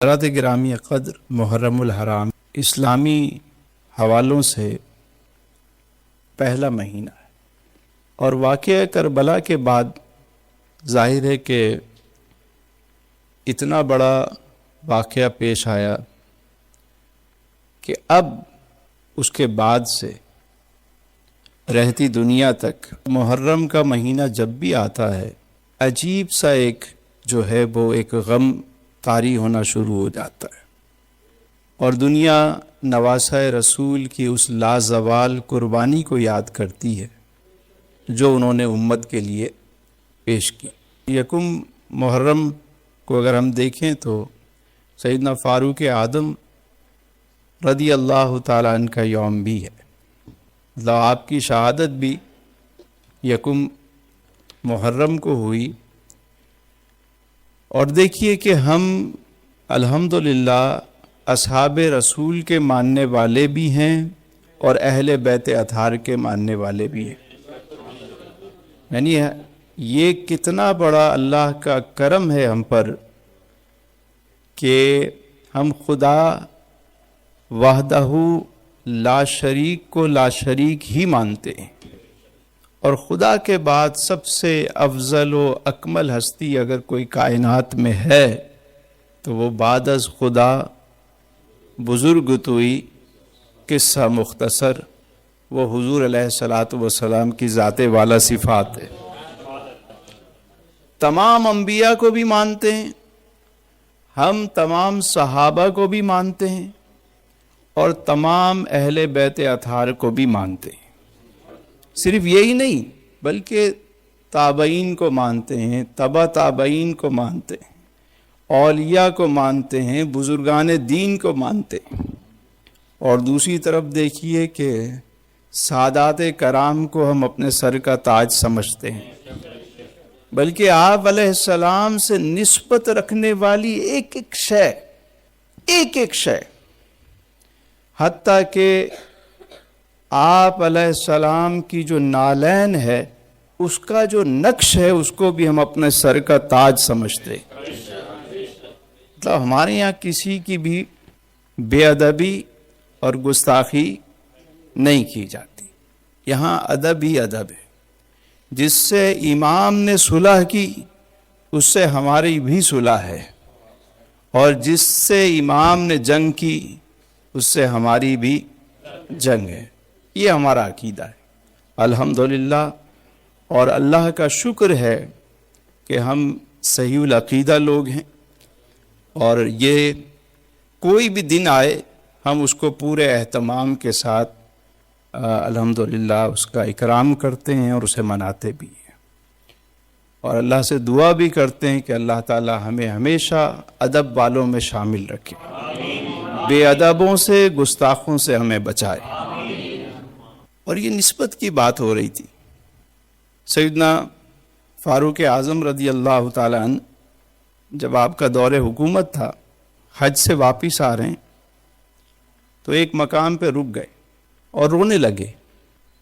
حضرات گرامی قدر، محرم الحرام اسلامی حوالوں سے پہلا مہینہ ہے، اور واقعہ کربلا کے بعد ظاہر ہے کہ اتنا بڑا واقعہ پیش آیا کہ اب اس کے بعد سے رہتی دنیا تک محرم کا مہینہ جب بھی آتا ہے عجیب سا ایک جو ہے وہ ایک غم طاری ہونا شروع ہو جاتا ہے، اور دنیا نواسہ رسول کی اس لازوال قربانی کو یاد کرتی ہے جو انہوں نے امت کے لیے پیش کی۔ یکم محرم کو اگر ہم دیکھیں تو سیدنا فاروق اعظم رضی اللہ تعالیٰ عنہ کا یوم بھی ہے، مطلب آپ کی شہادت بھی یکم محرم کو ہوئی۔ اور دیکھیے کہ ہم الحمدللہ اصحاب رسول کے ماننے والے بھی ہیں اور اہل بیت اطہار کے ماننے والے بھی ہیں، یعنی یہ کتنا بڑا اللہ کا کرم ہے ہم پر کہ ہم خدا وحدہ لا شریک کو لا شریک ہی مانتے ہیں، اور خدا کے بعد سب سے افضل و اکمل ہستی اگر کوئی کائنات میں ہے تو وہ بعد از خدا بزرگ توئی قصہ مختصر وہ حضور علیہ الصلوۃ والسلام کی ذات والا صفات ہے۔ تمام انبیاء کو بھی مانتے ہیں، ہم تمام صحابہ کو بھی مانتے ہیں، اور تمام اہل بیت اطہار کو بھی مانتے ہیں۔ صرف یہی نہیں بلکہ تابعین کو مانتے ہیں، تبع تابعین کو مانتے ہیں، اولیاء کو مانتے ہیں، بزرگان دین کو مانتے ہیں۔ اور دوسری طرف دیکھیے کہ سادات کرام کو ہم اپنے سر کا تاج سمجھتے ہیں، بلکہ آپ علیہ السلام سے نسبت رکھنے والی ایک ایک شے حتیٰ کہ آپ علیہ السلام کی جو نالین ہے اس کا جو نقش ہے اس کو بھی ہم اپنے سر کا تاج سمجھتے ہیں۔ مطلب ہمارے یہاں کسی کی بھی بے ادبی اور گستاخی نہیں کی جاتی، یہاں ادب ہی ادب ہے۔ جس سے امام نے صلح کی اس سے ہماری بھی صلح ہے، اور جس سے امام نے جنگ کی اس سے ہماری بھی جنگ ہے۔ یہ ہمارا عقیدہ ہے الحمدللہ، اور اللہ کا شکر ہے کہ ہم صحیح العقیدہ لوگ ہیں، اور یہ کوئی بھی دن آئے ہم اس کو پورے اہتمام کے ساتھ الحمدللہ اس کا اکرام کرتے ہیں اور اسے مناتے بھی ہیں، اور اللہ سے دعا بھی کرتے ہیں کہ اللہ تعالی ہمیں ہمیشہ ادب والوں میں شامل رکھے، بے ادبوں سے گستاخوں سے ہمیں بچائے۔ اور یہ نسبت کی بات ہو رہی تھی، سیدنا فاروق اعظم رضی اللہ تعالیٰ عنہ جب آپ کا دور حکومت تھا، حج سے واپس آ رہے ہیں تو ایک مقام پہ رک گئے اور رونے لگے۔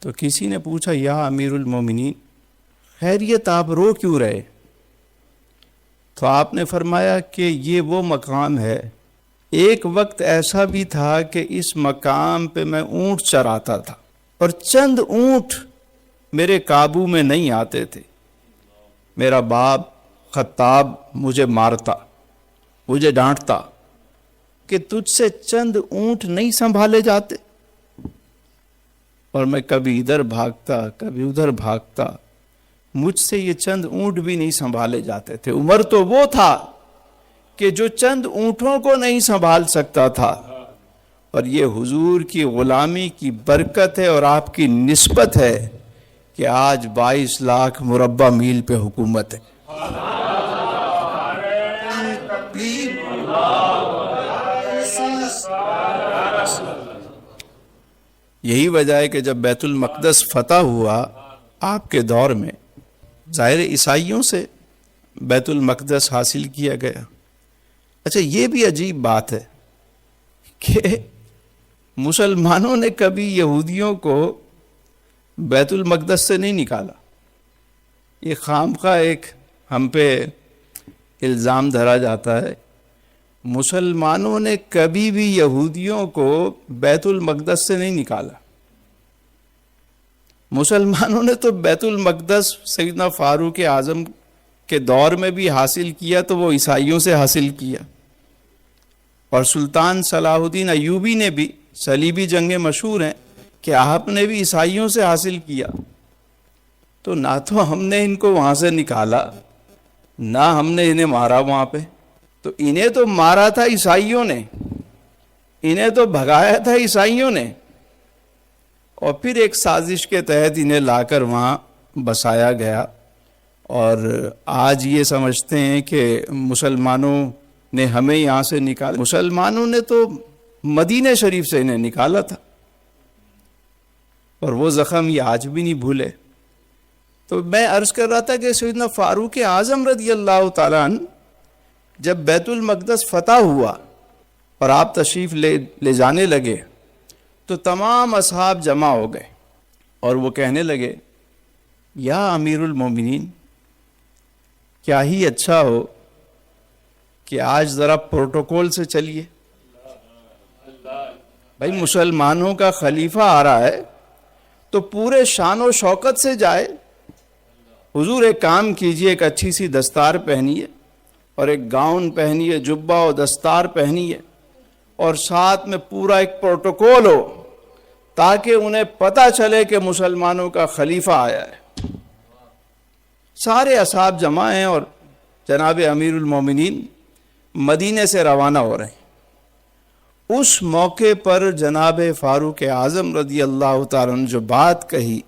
تو کسی نے پوچھا یا امیر المومنین خیریت آپ رو کیوں رہے؟ تو آپ نے فرمایا کہ یہ وہ مقام ہے، ایک وقت ایسا بھی تھا کہ اس مقام پہ میں اونٹ چراتا تھا اور چند اونٹ میرے قابو میں نہیں آتے تھے، میرا باپ خطاب مجھے مارتا، مجھے ڈانٹتا کہ تجھ سے چند اونٹ نہیں سنبھالے جاتے، اور میں کبھی ادھر بھاگتا کبھی ادھر بھاگتا، مجھ سے یہ چند اونٹ بھی نہیں سنبھالے جاتے تھے۔ عمر تو وہ تھا کہ جو چند اونٹوں کو نہیں سنبھال سکتا تھا، اور یہ حضور کی غلامی کی برکت ہے اور آپ کی نسبت ہے کہ آج 22 لاکھ مربع میل پہ حکومت ہے۔ یہی وجہ ہے کہ جب بیت المقدس فتح ہوا آپ کے دور میں، ظاہر عیسائیوں سے بیت المقدس حاصل کیا گیا۔ اچھا یہ بھی عجیب بات ہے کہ مسلمانوں نے کبھی یہودیوں کو بیت المقدس سے نہیں نکالا، یہ خام خواہ ایک ہم پہ الزام دھرا جاتا ہے۔ مسلمانوں نے کبھی بھی یہودیوں کو بیت المقدس سے نہیں نکالا. مسلمانوں نے تو بیت المقدس سیدنا فاروق اعظم کے دور میں بھی حاصل کیا تو وہ عیسائیوں سے حاصل کیا, اور سلطان صلاح الدین ایوبی نے بھی, صلیبی جنگیں مشہور ہیں کہ آپ نے بھی عیسائیوں سے حاصل کیا. تو نہ تو ہم نے ان کو وہاں سے نکالا, نہ ہم نے انہیں مارا وہاں پہ. تو انہیں تو مارا تھا عیسائیوں نے, انہیں تو بھگایا تھا عیسائیوں نے, اور پھر ایک سازش کے تحت انہیں لا کر وہاں بسایا گیا. اور آج یہ سمجھتے ہیں کہ مسلمانوں نے ہمیں یہاں سے نکالا. مسلمانوں نے تو مدینہ شریف سے انہیں نکالا تھا, اور وہ زخم یہ آج بھی نہیں بھولے. تو میں عرض کر رہا تھا کہ سیدنا فاروق اعظم رضی اللہ تعالیٰ عنہ جب بیت المقدس فتح ہوا اور آپ تشریف لے جانے لگے تو تمام اصحاب جمع ہو گئے, اور وہ کہنے لگے یا امیر المومنین, کیا ہی اچھا ہو کہ آج ذرا پروٹوکول سے چلیے. بھائی مسلمانوں کا خلیفہ آ رہا ہے تو پورے شان و شوکت سے جائے. حضور ایک کام کیجئے, ایک اچھی سی دستار پہنیے اور ایک گاؤن پہنیے, جبہ و دستار پہنیے, اور ساتھ میں پورا ایک پروٹوکول ہو تاکہ انہیں پتہ چلے کہ مسلمانوں کا خلیفہ آیا ہے. سارے اصحاب جمع ہیں اور جناب امیر المومنین مدینے سے روانہ ہو رہے ہیں. اس موقع پر جناب فاروق اعظم رضی اللہ تعالیٰ عنہ جو بات کہی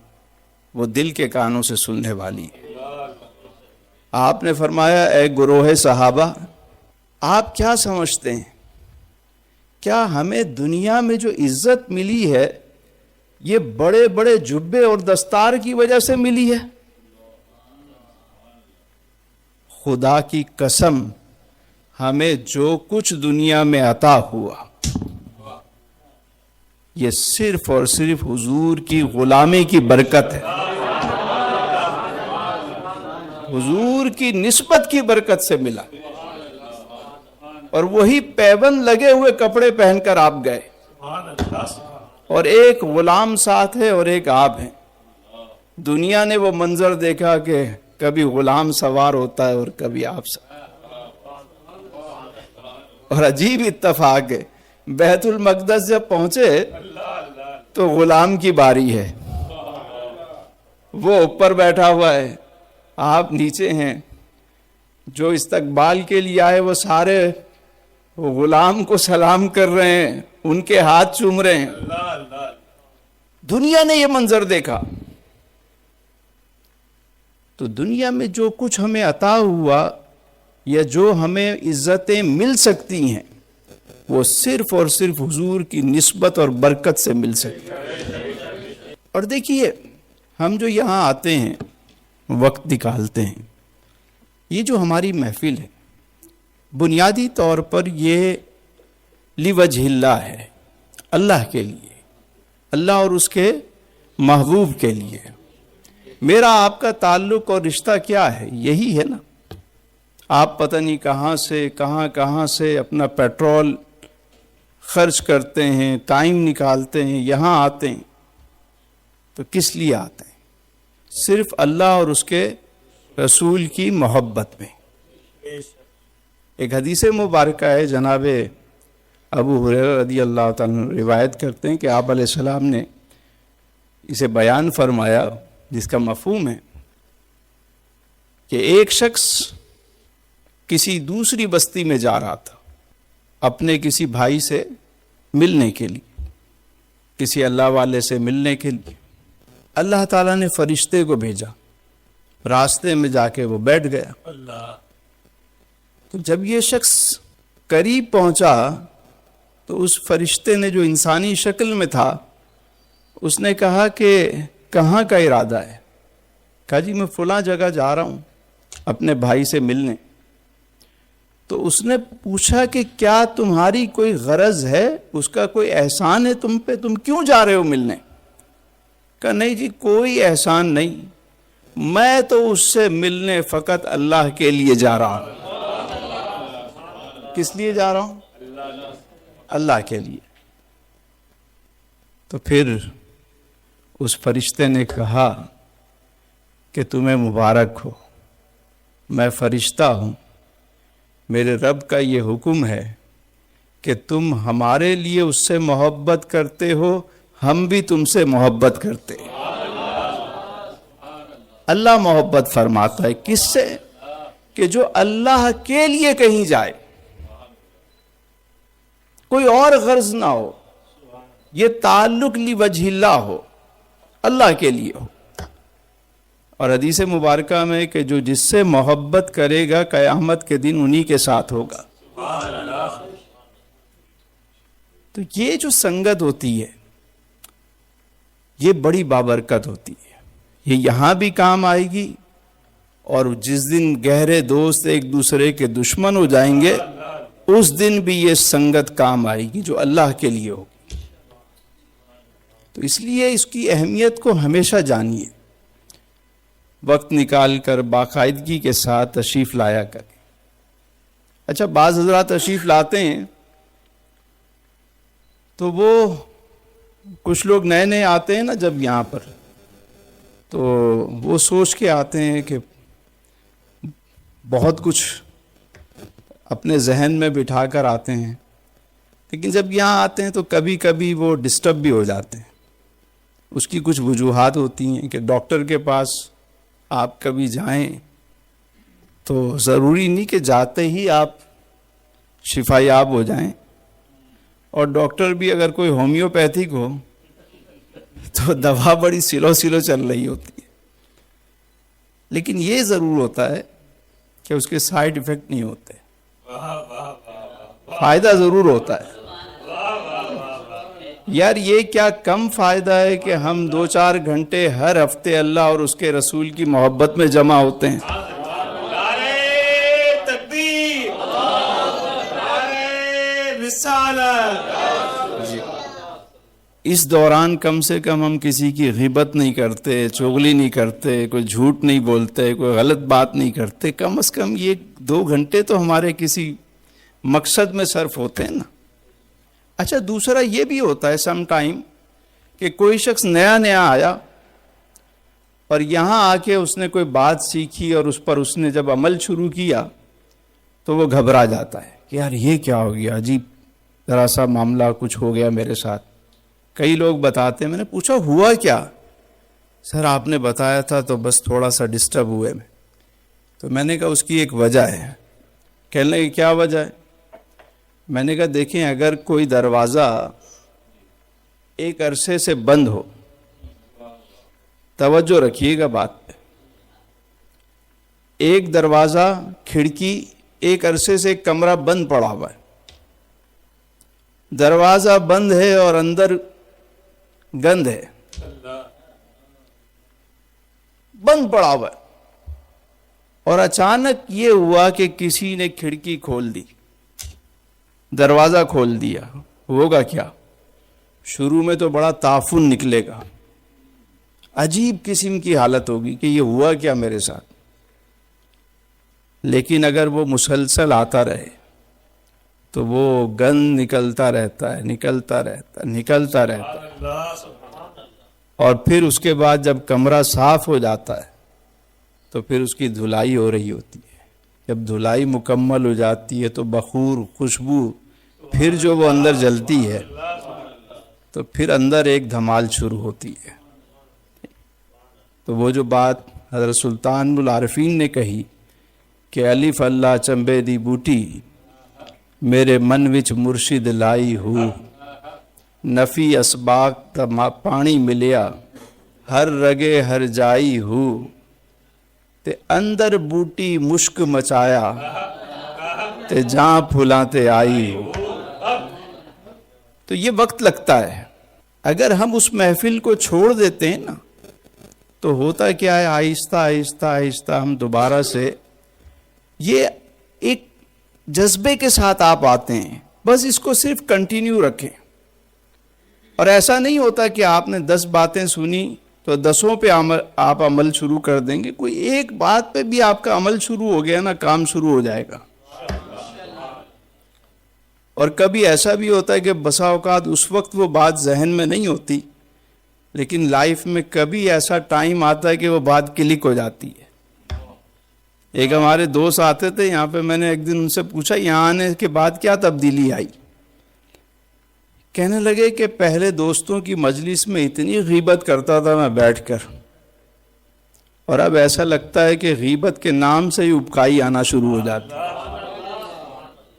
وہ دل کے کانوں سے سننے والی ہے. آپ نے فرمایا اے گروہ صحابہ, آپ کیا سمجھتے ہیں, کیا ہمیں دنیا میں جو عزت ملی ہے یہ بڑے بڑے جبے اور دستار کی وجہ سے ملی ہے؟ خدا کی قسم, ہمیں جو کچھ دنیا میں عطا ہوا یہ صرف اور صرف حضور کی غلامی کی برکت ہے, حضور کی نسبت کی برکت سے ملا. اور وہی پیبند لگے ہوئے کپڑے پہن کر آپ گئے, اور ایک غلام ساتھ ہے اور ایک آپ ہیں. دنیا نے وہ منظر دیکھا کہ کبھی غلام سوار ہوتا ہے اور کبھی آپ سوار. اور عجیب اتفاق ہے, بیت المقدس جب پہنچے تو غلام کی باری ہے, وہ اوپر بیٹھا ہوا ہے, آپ نیچے ہیں. جو استقبال کے لیے آئے وہ سارے غلام کو سلام کر رہے ہیں, ان کے ہاتھ چوم رہے ہیں. دنیا نے یہ منظر دیکھا. تو دنیا میں جو کچھ ہمیں عطا ہوا یا جو ہمیں عزتیں مل سکتی ہیں وہ صرف اور صرف حضور کی نسبت اور برکت سے مل سکتی ہیں. اور دیکھیے, ہم جو یہاں آتے ہیں, وقت نکالتے ہیں, یہ جو ہماری محفل ہے بنیادی طور پر یہ لوجہ اللہ ہے, اللہ کے لیے, اللہ اور اس کے محبوب کے لیے. میرا آپ کا تعلق اور رشتہ کیا ہے؟ یہی ہے نا. آپ پتہ نہیں کہاں سے اپنا پیٹرول خرچ کرتے ہیں, ٹائم نکالتے ہیں, یہاں آتے ہیں. تو کس لیے آتے ہیں؟ صرف اللہ اور اس کے رسول کی محبت میں. ایک حدیث مبارکہ ہے, جناب ابو ہریرہ رضی اللہ تعالیٰ روایت کرتے ہیں کہ آپ علیہ السلام نے اسے بیان فرمایا, جس کا مفہوم ہے کہ ایک شخص کسی دوسری بستی میں جا رہا تھا اپنے کسی بھائی سے ملنے کے لیے, کسی اللہ والے سے ملنے کے لیے. اللہ تعالیٰ نے فرشتے کو بھیجا, راستے میں جا کے وہ بیٹھ گیا. تو جب یہ شخص قریب پہنچا تو اس فرشتے نے, جو انسانی شکل میں تھا, اس نے کہا کہ کہاں کا ارادہ ہے؟ کہا جی میں فلاں جگہ جا رہا ہوں اپنے بھائی سے ملنے. تو اس نے پوچھا کہ کیا تمہاری کوئی غرض ہے, اس کا کوئی احسان ہے تم پہ, تم کیوں جا رہے ہو ملنے؟ کہا نہیں جی کوئی احسان نہیں, میں تو اس سے ملنے فقط اللہ کے لیے جا رہا ہوں. کس لیے جا رہا ہوں؟ اللہ کے لیے۔ تو پھر اس فرشتے نے کہا کہ تمہیں مبارک ہو، میں فرشتہ ہوں، میرے رب کا یہ حکم ہے کہ تم ہمارے لیے اس سے محبت کرتے ہو، ہم بھی تم سے محبت کرتے ہیں۔ اللہ محبت فرماتا ہے کس سے؟ کہ جو اللہ کے لیے کہیں جائے، کوئی اور غرض نہ ہو، یہ تعلق لوجہ اللہ ہو، اللہ کے لیے ہو۔ اور حدیث مبارکہ میں کہ جو جس سے محبت کرے گا قیامت کے دن انہی کے ساتھ ہوگا۔ تو یہ جو سنگت ہوتی ہے یہ بڑی بابرکت ہوتی ہے، یہ یہاں بھی کام آئے گی، اور جس دن گہرے دوست ایک دوسرے کے دشمن ہو جائیں گے اس دن بھی یہ سنگت کام آئے گی جو اللہ کے لیے ہوگی۔ تو اس لیے اس کی اہمیت کو ہمیشہ جانیے، وقت نکال کر باقاعدگی کے ساتھ تشریف لایا کریں۔ اچھا، بعض حضرات تشریف لاتے ہیں تو وہ کچھ لوگ نئے نئے آتے ہیں نا جب یہاں پر، تو وہ سوچ کے آتے ہیں کہ بہت کچھ اپنے ذہن میں بٹھا کر آتے ہیں، لیکن جب یہاں آتے ہیں تو کبھی کبھی وہ ڈسٹرب بھی ہو جاتے ہیں۔ اس کی کچھ وجوہات ہوتی ہیں کہ ڈاکٹر کے پاس آپ کبھی جائیں تو ضروری نہیں کہ جاتے ہی آپ شفا یاب ہو جائیں، اور ڈاکٹر بھی اگر کوئی ہومیوپیتھک ہو تو دوا بڑی سلو سلو چل رہی ہوتی ہے، لیکن یہ ضرور ہوتا ہے کہ اس کے سائیڈ ایفیکٹ نہیں ہوتے، فائدہ ضرور ہوتا ہے۔ یار یہ کیا کم فائدہ ہے کہ ہم 2-4 گھنٹے ہر ہفتے اللہ اور اس کے رسول کی محبت میں جمع ہوتے ہیں۔ نعرہ تکبیر، نعرہ رسالت۔ اس دوران کم سے کم ہم کسی کی غیبت نہیں کرتے، چغلی نہیں کرتے، کوئی جھوٹ نہیں بولتے، کوئی غلط بات نہیں کرتے، کم از کم یہ 2 گھنٹے تو ہمارے کسی مقصد میں صرف ہوتے ہیں نا۔ اچھا، دوسرا یہ بھی ہوتا ہے سم ٹائم کہ کوئی شخص نیا نیا آیا اور یہاں آ کے اس نے کوئی بات سیکھی اور اس پر اس نے جب عمل شروع کیا تو وہ گھبرا جاتا ہے کہ یار یہ کیا ہو گیا، عجیب ذرا سا معاملہ کچھ ہو گیا میرے ساتھ۔ کئی لوگ بتاتے ہیں، میں نے پوچھا ہوا کیا؟ سر آپ نے بتایا تھا تو بس تھوڑا سا ڈسٹرب ہوئے میں۔ تو میں نے کہا اس کی ایک وجہ ہے۔ کہنے لگے کیا وجہ ہے؟ میں نے کہا دیکھیں، اگر کوئی دروازہ ایک عرصے سے بند ہو، توجہ رکھیے گا بات پہ، ایک دروازہ کھڑکی ایک عرصے سے ایک کمرہ بند پڑا ہوا ہے، دروازہ بند ہے اور اندر گند ہے، بند پڑا ہوا ہے، اور اچانک یہ ہوا کہ کسی نے کھڑکی کھول دی، دروازہ کھول دیا، ہوگا کیا؟ شروع میں تو بڑا تعفن نکلے گا، عجیب قسم کی حالت ہوگی کہ یہ ہوا کیا میرے ساتھ۔ لیکن اگر وہ مسلسل آتا رہے تو وہ گند نکلتا رہتا ہے، نکلتا رہتا ہے، نکلتا رہتا ہے، اور پھر اس کے بعد جب کمرہ صاف ہو جاتا ہے تو پھر اس کی دھلائی ہو رہی ہوتی ہے۔ جب دھلائی مکمل ہو جاتی ہے تو بخور، خوشبو پھر جو وہ اندر جلتی ہے تو پھر اندر ایک دھمال شروع ہوتی ہے۔ تو وہ جو بات حضرت سلطان العارفین نے کہی کہ الف اللہ چنبے دی بوٹی میرے من وچ مرشد لائی ہو، نفی اسباق پانی ملیا ہر رگے ہر جائی ہو، تے اندر بوٹی مشک مچایا تے جہاں پھلاتے آئی ہو۔ تو یہ وقت لگتا ہے، اگر ہم اس محفل کو چھوڑ دیتے ہیں نا تو ہوتا کیا ہے، آہستہ آہستہ آہستہ ہم دوبارہ سے یہ ایک جذبے کے ساتھ آپ آتے ہیں، بس اس کو صرف کنٹینیو رکھیں۔ اور ایسا نہیں ہوتا کہ آپ نے 10 باتیں سنی تو 10 پہ آپ عمل شروع کر دیں گے، کوئی ایک بات پہ بھی آپ کا عمل شروع ہو گیا نا، کام شروع ہو جائے گا۔ اور کبھی ایسا بھی ہوتا ہے کہ بسا اوقات اس وقت وہ بات ذہن میں نہیں ہوتی، لیکن لائف میں کبھی ایسا ٹائم آتا ہے کہ وہ بات کلک ہو جاتی ہے۔ ایک ہمارے دوست آتے تھے یہاں پہ، میں نے ایک دن ان سے پوچھا یہاں آنے کے بعد کیا تبدیلی آئی؟ کہنے لگے کہ پہلے دوستوں کی مجلس میں اتنی غیبت کرتا تھا میں بیٹھ کر، اور اب ایسا لگتا ہے کہ غیبت کے نام سے ہی ابکائی آنا شروع ہو جاتی ہے۔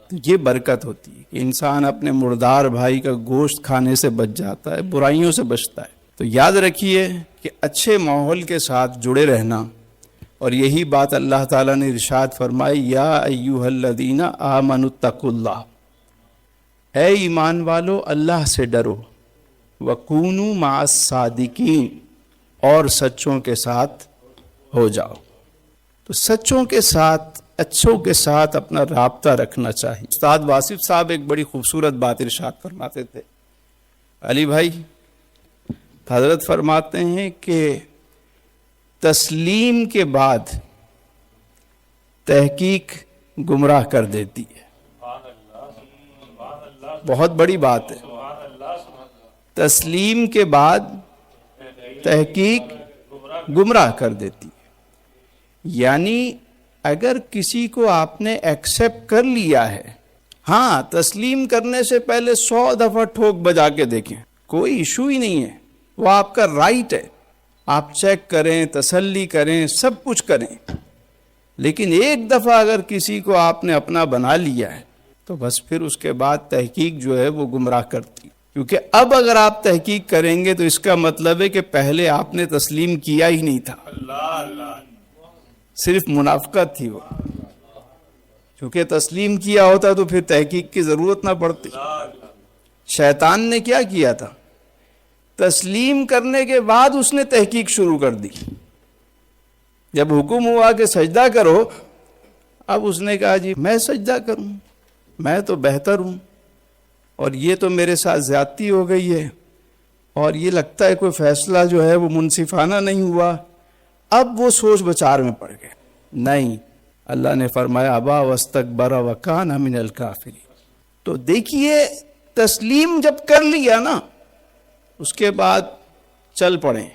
تو یہ برکت ہوتی ہے کہ انسان اپنے مردار بھائی کا گوشت کھانے سے بچ جاتا ہے، برائیوں سے بچتا ہے۔ تو یاد رکھیے کہ اچھے ماحول کے ساتھ جڑے رہنا، اور یہی بات اللہ تعالیٰ نے ارشاد فرمائی، یا ایھا الذین آمنوا اتقوا اللہ، اے ایمان والو اللہ سے ڈرو، وکونوا مع الصادقین، اور سچوں کے ساتھ ہو جاؤ۔ تو سچوں کے ساتھ، اچھوں کے ساتھ اپنا رابطہ رکھنا چاہیے۔ استاد واصف صاحب ایک بڑی خوبصورت بات ارشاد فرماتے تھے، علی بھائی حضرت فرماتے ہیں کہ تسلیم کے بعد تحقیق گمراہ کر دیتی ہے۔ بہت بڑی بات ہے، تسلیم کے بعد تحقیق گمراہ کر دیتی ہے۔ یعنی اگر کسی کو آپ نے ایکسیپٹ کر لیا ہے، ہاں تسلیم کرنے سے پہلے 100 دفعہ ٹھوک بجا کے دیکھیں، کوئی ایشو ہی نہیں ہے، وہ آپ کا رائٹ ہے، آپ چیک کریں، تسلی کریں، سب کچھ کریں۔ لیکن ایک دفعہ اگر کسی کو آپ نے اپنا بنا لیا ہے تو بس پھر اس کے بعد تحقیق جو ہے وہ گمراہ کرتی ہے۔ کیونکہ اب اگر آپ تحقیق کریں گے تو اس کا مطلب ہے کہ پہلے آپ نے تسلیم کیا ہی نہیں تھا، صرف منافقت تھی وہ۔ کیونکہ تسلیم کیا ہوتا تو پھر تحقیق کی ضرورت نہ پڑتی۔ شیطان نے کیا کیا تھا؟ تسلیم کرنے کے بعد اس نے تحقیق شروع کر دی۔ جب حکم ہوا کہ سجدہ کرو، اب اس نے کہا جی میں سجدہ کروں، میں تو بہتر ہوں، اور یہ تو میرے ساتھ زیادتی ہو گئی ہے، اور یہ لگتا ہے کوئی فیصلہ جو ہے وہ منصفانہ نہیں ہوا۔ اب وہ سوچ بچار میں پڑ گئے۔ نہیں، اللہ نے فرمایا ابا واستکبر وکان من الکافرین۔ تو دیکھیے تسلیم جب کر لیا نا، اس کے بعد چل پڑیں،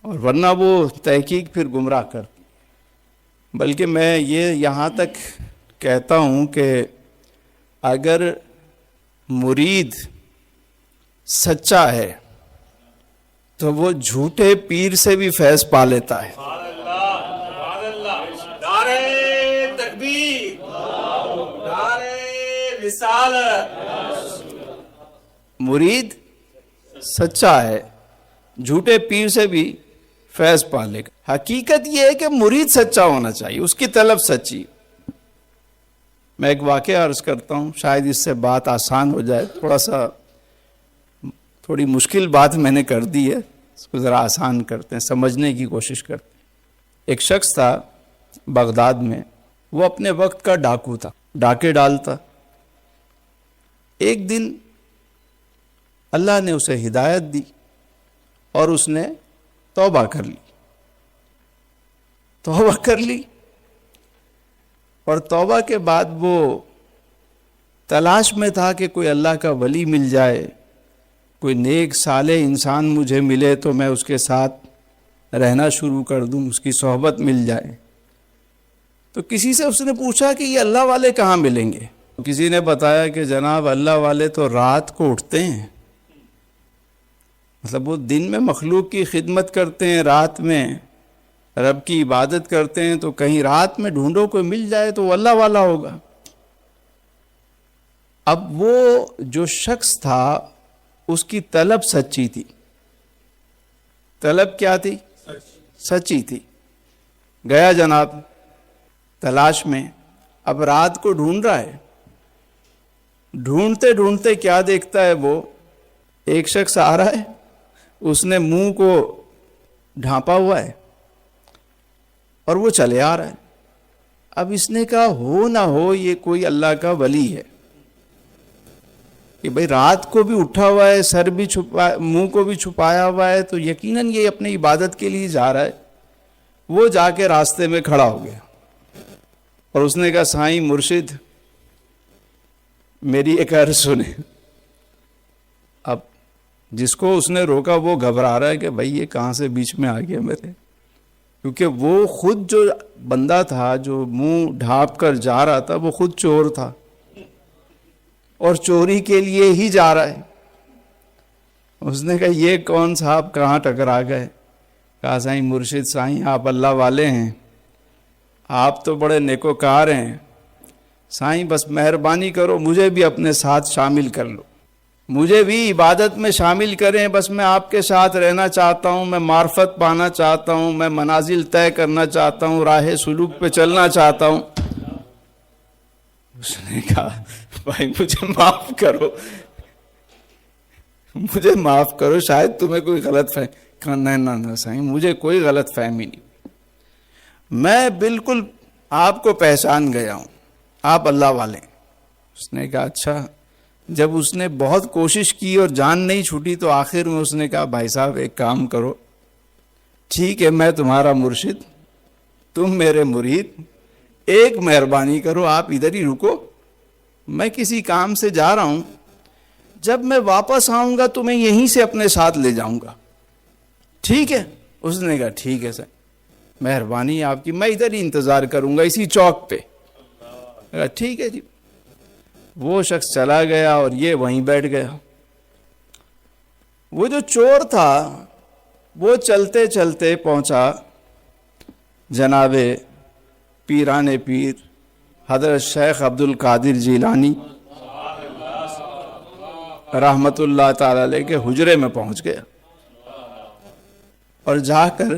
اور ورنہ وہ تحقیق پھر گمراہ کرتی۔ بلکہ میں یہ یہاں تک کہتا ہوں کہ اگر مرید سچا ہے تو وہ جھوٹے پیر سے بھی فیض پا لیتا ہے۔ نعرہ تکبیر، نعرہ رسالت۔ مرید سچا ہے، جھوٹے پیر سے بھی فیض پا لے گا۔ حقیقت یہ ہے کہ مرید سچا ہونا چاہیے، اس کی طلب سچی۔ میں ایک واقعہ عرض کرتا ہوں، شاید اس سے بات آسان ہو جائے۔ تھوڑی مشکل بات میں نے کر دی ہے، اس کو ذرا آسان کرتے ہیں، سمجھنے کی کوشش کرتے ہیں۔ ایک شخص تھا بغداد میں، وہ اپنے وقت کا ڈاکو تھا، ڈاکے ڈالتا۔ ایک دن اللہ نے اسے ہدایت دی اور اس نے توبہ کر لی، اور توبہ کے بعد وہ تلاش میں تھا کہ کوئی اللہ کا ولی مل جائے، کوئی نیک صالح انسان مجھے ملے تو میں اس کے ساتھ رہنا شروع کر دوں، اس کی صحبت مل جائے۔ تو کسی سے اس نے پوچھا کہ یہ اللہ والے کہاں ملیں گے؟ کسی نے بتایا کہ جناب اللہ والے تو رات کو اٹھتے ہیں، مطلب وہ دن میں مخلوق کی خدمت کرتے ہیں، رات میں رب کی عبادت کرتے ہیں، تو کہیں رات میں ڈھونڈو کوئی مل جائے تو وہ اللہ والا ہوگا۔ اب وہ جو شخص تھا اس کی طلب سچی تھی۔ طلب کیا تھی؟ سچی تھی۔ گیا جناب تلاش میں، اب رات کو ڈھونڈ رہا ہے، ڈھونڈتے ڈھونڈتے کیا دیکھتا ہے وہ، ایک شخص آ رہا ہے، اس نے منہ کو ڈھانپا ہوا ہے اور وہ چلے آ رہا ہے۔ اب اس نے کہا ہو نہ ہو یہ کوئی اللہ کا ولی ہے کہ بھئی رات کو بھی اٹھا ہوا ہے، سر بھی چھپا، منہ کو بھی چھپایا ہوا ہے، تو یقیناً یہ اپنی عبادت کے لیے جا رہا ہے۔ وہ جا کے راستے میں کھڑا ہو گیا اور اس نے کہا سائیں مرشد میری ایک عرض سنیں. اب جس کو اس نے روکا وہ گھبرا رہا ہے کہ بھائی یہ کہاں سے بیچ میں آ گیا میرے، کیونکہ وہ خود جو بندہ تھا جو منہ ڈھانپ کر جا رہا تھا وہ خود چور تھا اور چوری کے لیے ہی جا رہا ہے. اس نے کہا یہ کون صاحب کہاں ٹکرا گئے؟ کہا سائیں مرشد سائیں آپ اللہ والے ہیں، آپ تو بڑے نیکوکار ہیں، سائیں بس مہربانی کرو مجھے بھی اپنے ساتھ شامل کر لو، مجھے بھی عبادت میں شامل کریں، بس میں آپ کے ساتھ رہنا چاہتا ہوں، میں معرفت پانا چاہتا ہوں، میں منازل طے کرنا چاہتا ہوں، راہ سلوک پہ چلنا چاہتا ہوں. اس نے کہا بھائی مجھے معاف کرو، مجھے معاف کرو، شاید تمہیں کوئی غلط فہمی. کہا نہیں سائیں مجھے کوئی غلط فہمی نہیں، میں بالکل آپ کو پہچان گیا ہوں، آپ اللہ والے. اس نے کہا اچھا. جب اس نے بہت کوشش کی اور جان نہیں چھوٹی تو آخر میں اس نے کہا بھائی صاحب ایک کام کرو، ٹھیک ہے میں تمہارا مرشد، تم میرے مرید، ایک مہربانی کرو آپ ادھر ہی رکو، میں کسی کام سے جا رہا ہوں، جب میں واپس آؤں گا تو میں یہیں سے اپنے ساتھ لے جاؤں گا، ٹھیک ہے؟ اس نے کہا ٹھیک ہے سر، مہربانی آپ کی، میں ادھر ہی انتظار کروں گا اسی چوک پہ. کہا ٹھیک ہے جی. وہ شخص چلا گیا اور یہ وہیں بیٹھ گیا. وہ جو چور تھا وہ چلتے چلتے پہنچا جناب پیران پیر حضرت شیخ عبد القادر جیلانی رحمت اللہ تعالی علیہ کے حجرے میں پہنچ گیا اور جا کر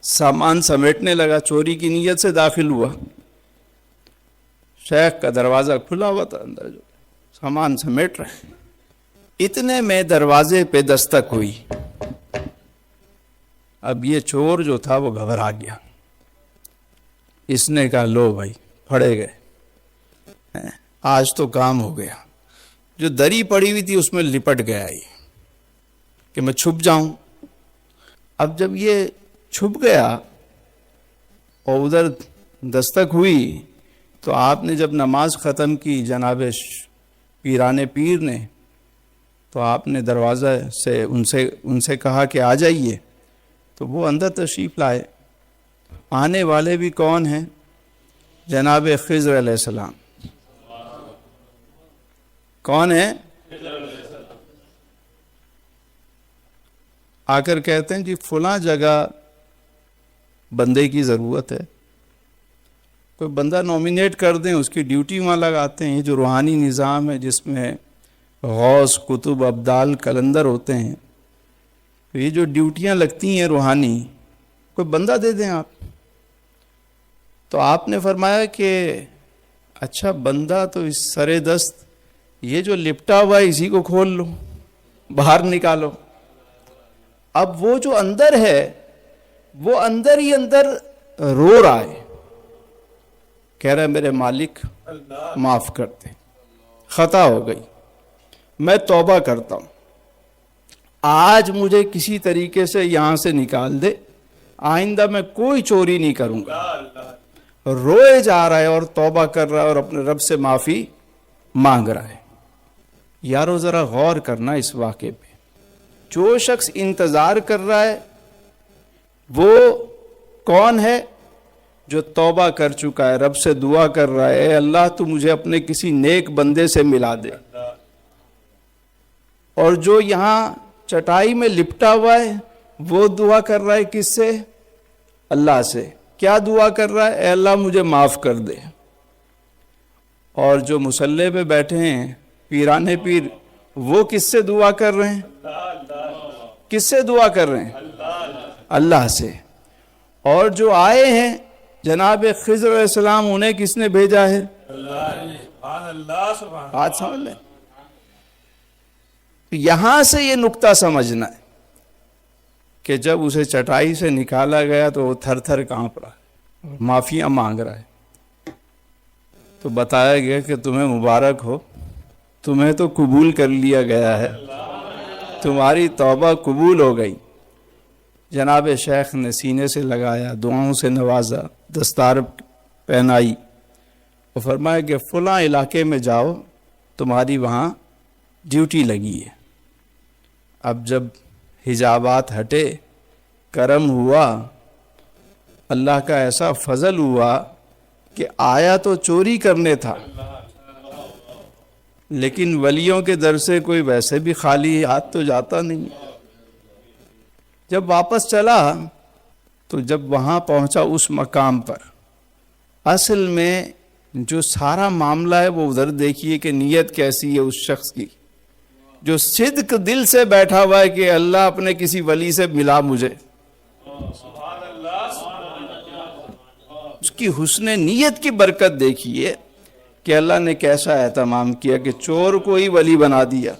سامان سمیٹنے لگا. چوری کی نیت سے داخل ہوا، شیخ کا دروازہ کھلا ہوا تھا، اندر جو سامان سمیٹ رہے، اتنے میں دروازے پہ دستک ہوئی. اب یہ چور جو تھا وہ گھبرا گیا. اس نے کہا لو بھائی پھڑے گئے، آج تو کام ہو گیا. جو دری پڑی ہوئی تھی اس میں لپٹ گیا یہ کہ میں چھپ جاؤں. اب جب یہ چھپ گیا اور ادھر دستک ہوئی تو آپ نے جب نماز ختم کی جناب پیران پیر نے، تو آپ نے دروازہ سے ان سے کہا کہ آ جائیے، تو وہ اندر تشریف لائے. آنے والے بھی کون ہیں؟ جناب خضر علیہ السلام. کون ہیں؟ آ کر کہتے ہیں جی فلاں جگہ بندے کی ضرورت ہے، کوئی بندہ نومینیٹ کر دیں، اس کی ڈیوٹی وہاں لگاتے ہیں. یہ جو روحانی نظام ہے جس میں غوث کتب ابدال کلندر ہوتے ہیں، تو یہ جو ڈیوٹیاں لگتی ہیں روحانی، کوئی بندہ دے دیں آپ. تو آپ نے فرمایا کہ اچھا بندہ تو اس سرے دست، یہ جو لپٹا ہوا ہے اسی کو کھول لو، باہر نکالو. اب وہ جو اندر ہے وہ اندر ہی اندر رو رہا ہے، کہہ رہا ہے میرے مالک معاف کر دے، خطا ہو گئی، میں توبہ کرتا ہوں، آج مجھے کسی طریقے سے یہاں سے نکال دے، آئندہ میں کوئی چوری نہیں کروں گا. روئے جا رہا ہے اور توبہ کر رہا ہے اور اپنے رب سے معافی مانگ رہا ہے. یارو ذرا غور کرنا اس واقعے پہ. جو شخص انتظار کر رہا ہے وہ کون ہے؟ جو توبہ کر چکا ہے، رب سے دعا کر رہا ہے اے اللہ تو مجھے اپنے کسی نیک بندے سے ملا دے. اور جو یہاں چٹائی میں لپٹا ہوا ہے وہ دعا کر رہا ہے کس سے؟ اللہ سے. کیا دعا کر رہا ہے؟ اے اللہ مجھے معاف کر دے. اور جو مصلی پہ بیٹھے ہیں پیران پیر، وہ کس سے دعا کر رہے ہیں؟ کس سے دعا کر رہے ہیں؟ اللہ سے. اور جو آئے ہیں جناب خضر علیہ السلام، انہیں کس نے بھیجا ہے؟ بات سمجھ لیں. یہاں سے یہ نقطہ سمجھنا ہے کہ جب اسے چٹائی سے نکالا گیا تو وہ تھر تھر کانپ رہا ہے، معافیاں مانگ رہا ہے. تو بتایا گیا کہ تمہیں مبارک ہو، تمہیں تو قبول کر لیا گیا ہے، تمہاری توبہ قبول ہو گئی. جناب شیخ نے سینے سے لگایا، دعاؤں سے نوازا، دستار پہنائی اور فرمایا کہ فلاں علاقے میں جاؤ، تمہاری وہاں ڈیوٹی لگی ہے۔ اب جب حجابات ہٹے، کرم ہوا، اللہ کا ایسا فضل ہوا کہ آیا تو چوری کرنے تھا، لیکن ولیوں کے در سے کوئی ویسے بھی خالی ہاتھ تو جاتا نہیں۔ جب واپس چلا تو جب وہاں پہنچا اس مقام پر، اصل میں جو سارا معاملہ ہے وہ ادھر دیکھیے کہ نیت کیسی ہے اس شخص کی، جو صدق دل سے بیٹھا ہوا ہے کہ اللہ اپنے کسی ولی سے ملا مجھے، اس کی حسن نیت کی برکت دیکھیے کہ اللہ نے کیسا اہتمام کیا کہ چور کو ہی ولی بنا دیا۔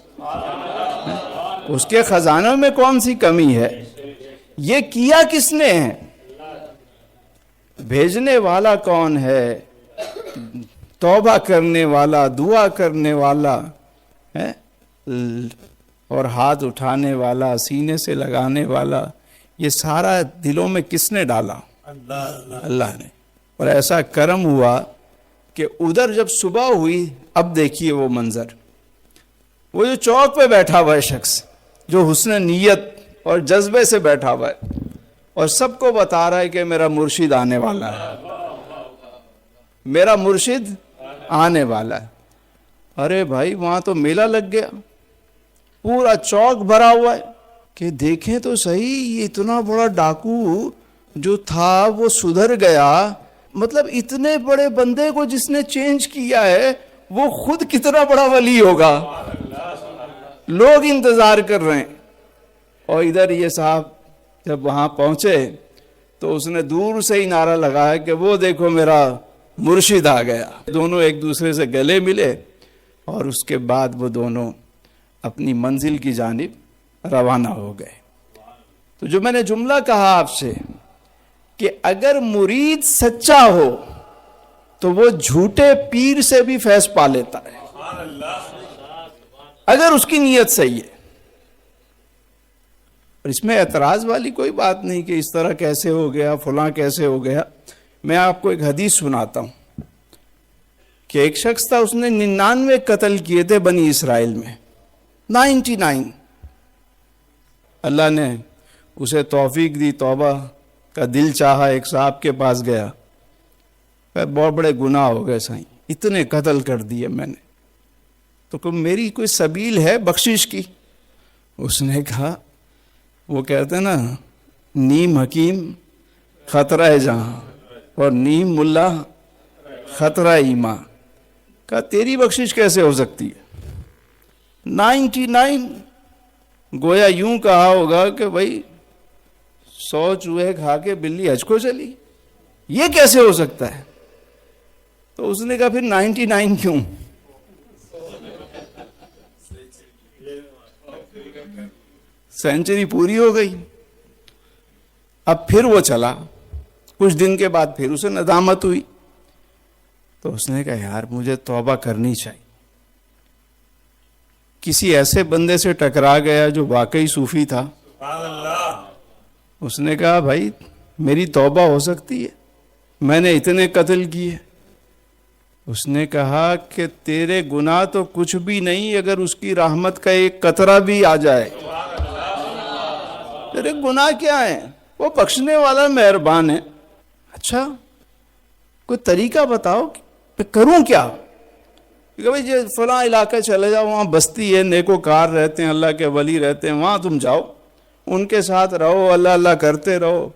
اس کے خزانوں میں کون سی کمی ہے؟ یہ کیا کس نے ہے؟ بھیجنے والا کون ہے؟ توبہ کرنے والا، دعا کرنے والا ہے، اور ہاتھ اٹھانے والا، سینے سے لگانے والا، یہ سارا دلوں میں کس نے ڈالا؟ اللہ نے۔ اور ایسا کرم ہوا کہ ادھر جب صبح ہوئی، اب دیکھیے وہ منظر، وہ جو چوک پہ بیٹھا ہوا ہے شخص، جو حسن نیت اور جذبے سے بیٹھا ہوا ہے اور سب کو بتا رہا ہے کہ میرا مرشد آنے والا ہے، میرا مرشد آنے والا ہے۔ ارے بھائی وہاں تو میلہ لگ گیا، پورا چوک بھرا ہوا ہے کہ دیکھیں تو صحیح، یہ اتنا بڑا ڈاکو جو تھا وہ سدھر گیا، مطلب اتنے بڑے بندے کو جس نے چینج کیا ہے وہ خود کتنا بڑا ولی ہوگا۔ لوگ انتظار کر رہے ہیں، اور ادھر یہ صاحب جب وہاں پہنچے تو اس نے دور سے ہی نعرہ لگایا کہ وہ دیکھو میرا مرشد آ گیا۔ دونوں ایک دوسرے سے گلے ملے اور اس کے بعد وہ دونوں اپنی منزل کی جانب روانہ ہو گئے۔ تو جو میں نے جملہ کہا آپ سے کہ اگر مرید سچا ہو تو وہ جھوٹے پیر سے بھی فیض پا لیتا ہے، اگر اس کی نیت صحیح ہے۔ اور اس میں اعتراض والی کوئی بات نہیں کہ اس طرح کیسے ہو گیا، فلاں کیسے ہو گیا۔ میں آپ کو ایک حدیث سناتا ہوں کہ ایک شخص تھا، اس نے 99 قتل کیے تھے بنی اسرائیل میں، 99۔ اللہ نے اسے توفیق دی، توبہ کا دل چاہا، ایک صاحب کے پاس گیا، بہت بڑے گناہ ہو گئے سائیں، اتنے قتل کر دیے میں نے، تو میری کوئی سبیل ہے بخشش کی؟ اس نے کہا، وہ کہتے ہیں نا نیم حکیم خطرہ جہاں اور نیم ملا خطرہ ایمان، کہا تیری بخشش کیسے ہو سکتی ہے؟ 99 گویا یوں کہا ہوگا کہ بھائی 100 چوہے کھا کے بلی حج کو چلی، یہ کیسے ہو سکتا ہے؟ تو اس نے کہا پھر 99 کیوں؟ سینچری پوری ہو گئی۔ اب پھر وہ چلا، کچھ دن کے بعد پھر اسے ندامت ہوئی، تو اس نے کہا یار مجھے توبہ کرنی چاہیے۔ کسی ایسے بندے سے ٹکرا گیا جو واقعی صوفی تھا، اس نے کہا بھائی میری توبہ ہو سکتی ہے، میں نے اتنے قتل کیے۔ اس نے کہا کہ تیرے گناہ تو کچھ بھی نہیں، اگر اس کی رحمت کا ایک قطرہ بھی آ جائے، تیرے گناہ کیا ہیں؟ وہ بخشنے والا مہربان ہے۔ اچھا کوئی طریقہ بتاؤ کہ کروں کیا؟ کہ بھائی یہ فلاں علاقہ چلے جاؤ، وہاں بستی ہے، نیکوکار رہتے ہیں، اللہ کے ولی رہتے ہیں، وہاں تم جاؤ، ان کے ساتھ رہو، اللہ اللہ کرتے رہو،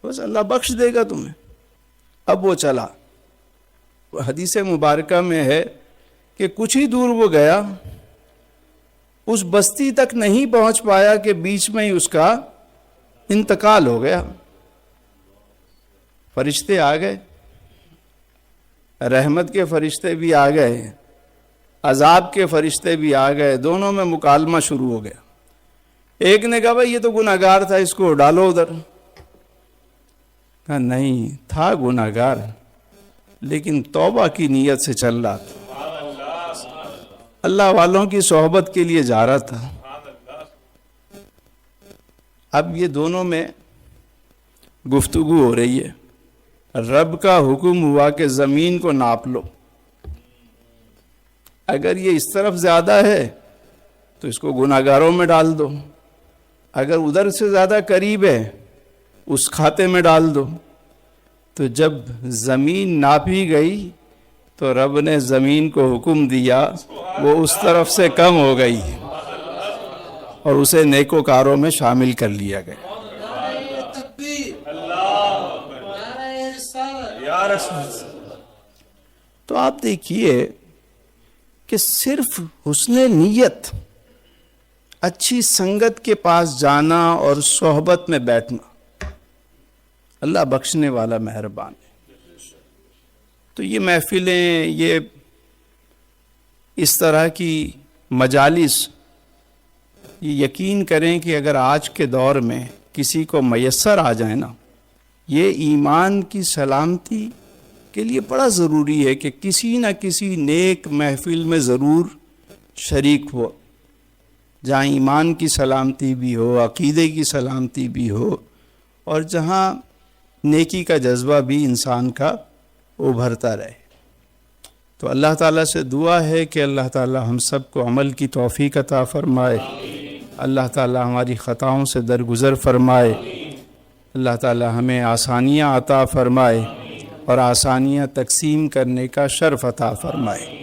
بس اللہ بخش دے گا تمہیں۔ اب وہ چلا، حدیث مبارکہ میں ہے کہ کچھ ہی دور وہ گیا، اس بستی تک نہیں پہنچ پایا کہ بیچ میں ہی اس کا انتقال ہو گیا۔ فرشتے آ گئے، رحمت کے فرشتے بھی آ گئے، عذاب کے فرشتے بھی آ گئے، دونوں میں مکالمہ شروع ہو گیا۔ ایک نے کہا بھائی یہ تو گناہگار تھا، اس کو ڈالو ادھر۔ کہا نہیں، تھا گناہگار لیکن توبہ کی نیت سے چل رہا تھا، اللہ والوں کی صحبت کے لیے جا رہا تھا۔ اب یہ دونوں میں گفتگو ہو رہی ہے، رب کا حکم ہوا کہ زمین کو ناپ لو، اگر یہ اس طرف زیادہ ہے تو اس کو گناہگاروں میں ڈال دو، اگر ادھر سے زیادہ قریب ہے اس کھاتے میں ڈال دو۔ تو جب زمین ناپی گئی تو رب نے زمین کو حکم دیا وہ اس طرف سے کم ہو گئی اور اسے نیکوکاروں میں شامل کر لیا گیا۔ تکبیر، نعرہ رسالت، یا رسول اللہ۔ تو آپ دیکھیے کہ صرف حسن نیت، اچھی سنگت کے پاس جانا اور صحبت میں بیٹھنا، اللہ بخشنے والا مہربان ہے۔ تو یہ محفلیں، یہ اس طرح کی مجالس، یہ یقین کریں کہ اگر آج کے دور میں کسی کو میسر آ جائے نا، یہ ایمان کی سلامتی کے لیے بڑا ضروری ہے کہ کسی نہ کسی نیک محفل میں ضرور شریک ہو، جہاں ایمان کی سلامتی بھی ہو، عقیدے کی سلامتی بھی ہو، اور جہاں نیکی کا جذبہ بھی انسان کا ابھرتا رہے۔ تو اللہ تعالیٰ سے دعا ہے کہ اللہ تعالیٰ ہم سب کو عمل کی توفیق عطا فرمائے، اللہ تعالیٰ ہماری خطاؤں سے درگزر فرمائے، اللہ تعالیٰ ہمیں آسانیاں عطا فرمائے اور آسانیاں تقسیم کرنے کا شرف عطا فرمائے۔